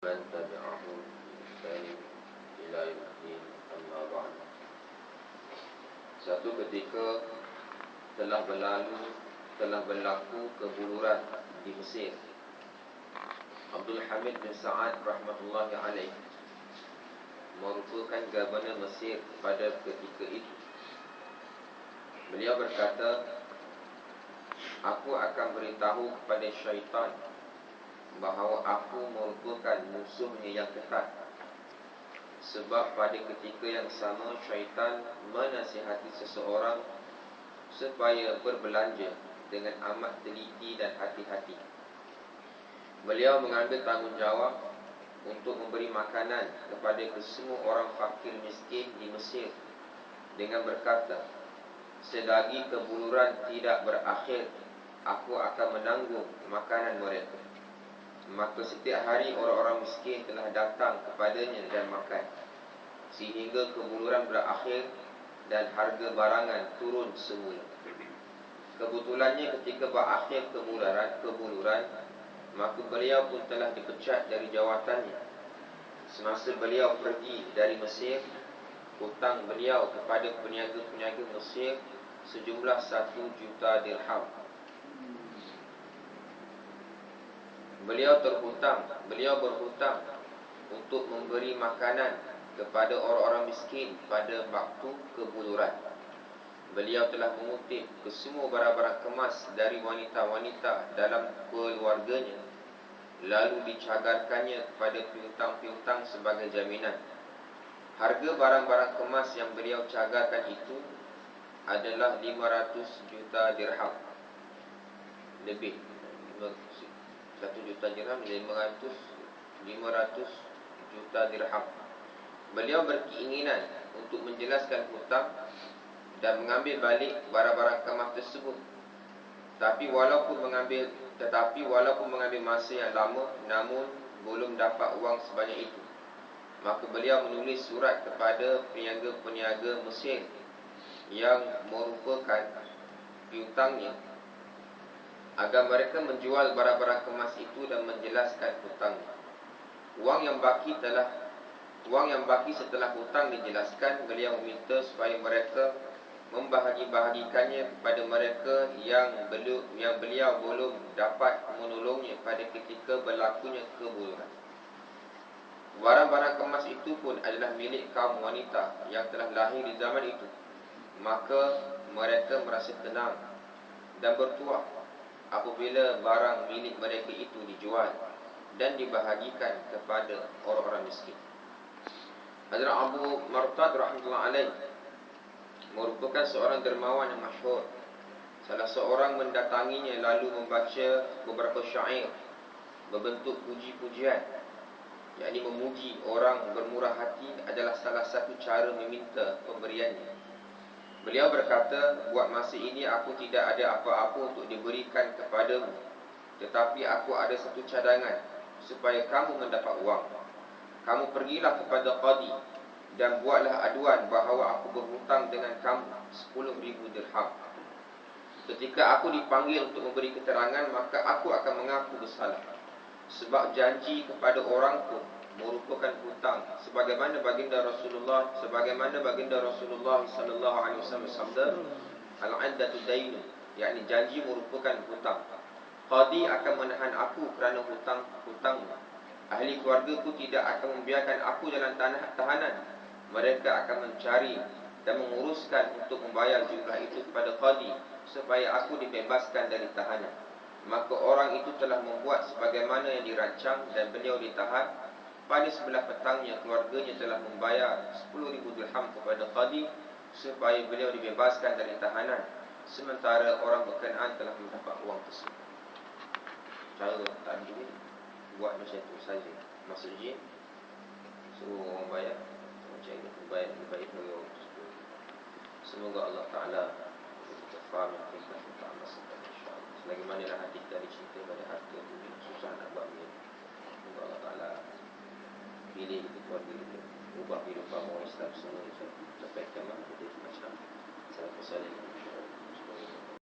من تبعهم بإحسان إلى يوم الدين أما بعد. Satu ketika telah berlaku kebuluran di Mesir. Abdul Hamid bin Sa'ad rahmatullahi alaih merupakan Gubernur Mesir pada ketika itu. Beliau berkata, aku akan beritahu kepada syaitan bahawa aku merupakan musuhnya yang ketat. Sebab pada ketika yang sama syaitan menasihati seseorang supaya berbelanja dengan amat teliti dan hati-hati. Beliau mengambil tanggungjawab untuk memberi makanan kepada kesemua orang fakir miskin di Mesir dengan berkata, selagi kebuluran tidak berakhir, aku akan menanggung makanan mereka. Maka setiap hari orang-orang miskin telah datang kepadanya dan makan, sehingga kebuluran berakhir dan harga barangan turun semula. Kebetulannya ketika berakhir kebuluran, maka beliau pun telah dipecat dari jawatannya. Semasa beliau pergi dari Mesir, hutang beliau kepada peniaga-peniaga Mesir sejumlah 1 juta dirham. Beliau berhutang untuk memberi makanan kepada orang-orang miskin pada waktu kebuluran. Beliau telah mengutip kesemua barang-barang kemas dari wanita-wanita dalam keluarganya, lalu dicagarkannya kepada piutang-piutang sebagai jaminan. Harga barang-barang kemas yang beliau cagarkan itu adalah 500 juta dirham. Lebih 1 juta dirham 500 juta dirham. Beliau berkeinginan untuk menjelaskan hutang dan mengambil balik barang-barang kemas tersebut. Tetapi walaupun mengambil masa yang lama, namun belum dapat wang sebanyak itu. Maka beliau menulis surat kepada peniaga-peniaga Mesir yang merupakan piutangnya, agar mereka menjual barang-barang kemas itu dan menjelaskan hutangnya. Wang yang baki setelah hutang dijelaskan, beliau meminta supaya mereka membahagi-bahagikannya kepada mereka yang beliau belum dapat menolongnya pada ketika berlakunya kebuluran. Barang-barang kemas itu pun adalah milik kaum wanita yang telah lahir di zaman itu. Maka mereka merasa tenang dan bertuah apabila barang milik mereka itu dijual dan dibahagikan kepada orang-orang miskin. Hazrat Abu Martad rahimahullah alaih merupakan seorang dermawan yang masyhur. Salah seorang mendatanginya lalu membaca beberapa syair berbentuk puji-pujian, yakni memuji orang bermurah hati adalah salah satu cara meminta pemberiannya. Beliau berkata, buat masa ini aku tidak ada apa-apa untuk diberikan kepadamu, tetapi aku ada satu cadangan supaya kamu mendapat wang. Kamu pergilah kepada qadi dan buatlah aduan bahawa aku berhutang dengan kamu 10,000 dirham. Ketika aku dipanggil untuk memberi keterangan, maka aku akan mengaku bersalah. Sebab janji kepada orang pun merupakan hutang, sebagaimana baginda Rasulullah sallallahu alaihi wasallam bersabda, al-'addatu dainun, yakni janji merupakan hutang. Qadi akan menahan aku kerana hutangmu. Ahli keluargaku tidak akan membiarkan aku dalam tahanan. Mereka akan mencari dan menguruskan untuk membayar jumlah itu kepada qadi supaya aku dibebaskan dari tahanan. Maka orang itu telah membuat sebagaimana yang dirancang dan beliau ditahan. Pada sebelah petangnya, keluarganya telah membayar 10,000 dirham kepada qadi supaya beliau dibebaskan dari tahanan, sementara orang berkenaan telah mendapat wang tersebut. Cara tadi buat macam itu saja. Maksudnya suruh orang bayar macam ini, bayar lebih baik dari orang tersebut. Semoga Allah Ta'ala kita faham yang kita faham insyaAllah. Selagi manalah hati kita dicinta pada harta dunia, susah nak buat ni. Semoga Allah Ta'ala pilih kita keluarga kita, ubah kehidupan orang Islam semua sampai kiamat. Kita macam salah kesalahan.